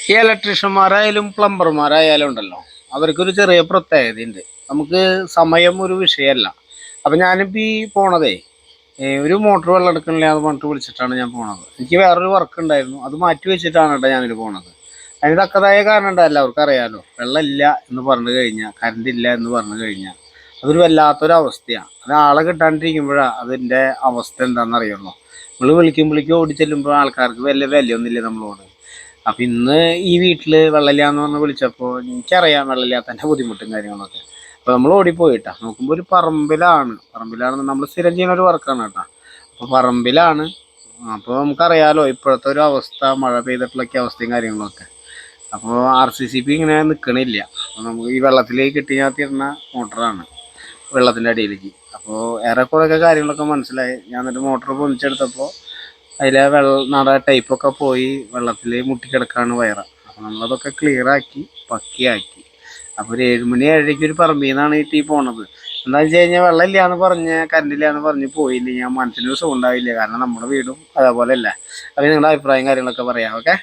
ഈ ഇലക്ട്രീഷ്യന്മാരായാലും പ്ലംബർമാരായാലും ഉണ്ടല്ലോ, അവർക്കൊരു ചെറിയ പ്രത്യേകതയുണ്ട്. നമുക്ക് സമയം ഒരു വിഷയമല്ല. അപ്പം ഞാനിപ്പോൾ ഈ പോണതേ ഒരു മോട്ടർ വെള്ളം എടുക്കണില്ല എന്ന് പറഞ്ഞിട്ട് വിളിച്ചിട്ടാണ് ഞാൻ പോണത്. എനിക്ക് വേറൊരു വർക്ക് ഉണ്ടായിരുന്നു, അത് മാറ്റി വെച്ചിട്ടാണ് കേട്ടോ ഞാനിത് പോണത്. അതിന് തക്കതായ കാരണം ഉണ്ട്, എല്ലാവർക്കും അറിയാമല്ലോ. വെള്ളമില്ല എന്ന് പറഞ്ഞു കഴിഞ്ഞാൽ, കറണ്ട് ഇല്ല എന്ന് പറഞ്ഞു കഴിഞ്ഞാൽ അതൊരു വല്ലാത്തൊരവസ്ഥയാണ്. അത് ആളെ കിട്ടാണ്ടിരിക്കുമ്പോഴാണ് അതിൻ്റെ അവസ്ഥ എന്താണെന്നറിയുള്ളൂ. നമ്മൾ വിളിക്കുമ്പോഴേക്കും ഓടി ചെല്ലുമ്പോൾ ആൾക്കാർക്ക് വലിയ വിലയൊന്നുമില്ല നമ്മളോട്. അപ്പം ഇന്ന് ഈ വീട്ടിൽ വെള്ളമില്ല എന്ന് പറഞ്ഞ് വിളിച്ചപ്പോൾ എനിക്കറിയാം വെള്ളമില്ലാത്തതിൻ്റെ ബുദ്ധിമുട്ടും കാര്യങ്ങളൊക്കെ. അപ്പോൾ നമ്മൾ ഓടിപ്പോയിട്ടാ നോക്കുമ്പോൾ ഒരു പറമ്പിലാണ് നമ്മൾ സ്ഥിരം ചെയ്യുന്ന ഒരു വർക്കാണ് കേട്ടോ. അപ്പോൾ പറമ്പിലാണ്. അപ്പോൾ നമുക്കറിയാമല്ലോ ഇപ്പോഴത്തെ ഒരു അവസ്ഥ, മഴ പെയ്തിട്ടുള്ളൊക്കെ അവസ്ഥയും കാര്യങ്ങളൊക്കെ. അപ്പോൾ RCCB ഇങ്ങനെ നിൽക്കണില്ല. അപ്പോൾ നമുക്ക് ഈ വെള്ളത്തിലേക്ക് കിട്ടിയാത്തിരുന്ന മോട്ടറാണ് വെള്ളത്തിൻ്റെ അടിയിലേക്ക്. അപ്പോൾ ഏറെക്കുറെയൊക്കെ കാര്യങ്ങളൊക്കെ മനസ്സിലായി. ഞാൻ എന്നിട്ട് മോട്ടർ പൊന്നിച്ചെടുത്തപ്പോൾ അതിലെ നട ടൈപ്പൊക്കെ പോയി വെള്ളത്തിൽ മുട്ടിക്കിടക്കാണ് വയറ. അപ്പോൾ നമ്മളതൊക്കെ ക്ലിയറാക്കി പക്കിയാക്കി. അപ്പോൾ ഒരു 7 മണി 7:30 ഒരു പറമ്പിൽ നിന്നാണ് ഈ ടീ പോണത്. എന്താണെന്ന് വെച്ച് കഴിഞ്ഞാൽ വെള്ളമില്ല എന്ന് പറഞ്ഞ് കറണ്ടില്ല എന്ന് പറഞ്ഞ് പോയില്ല ഞാൻ മനസ്സിനൊരു സുഖം ഉണ്ടാവില്ല. കാരണം നമ്മുടെ വീടും അതേപോലെ അല്ല. അപ്പോൾ നിങ്ങളുടെ അഭിപ്രായം കാര്യങ്ങളൊക്കെ പറയാം. ഓക്കെ.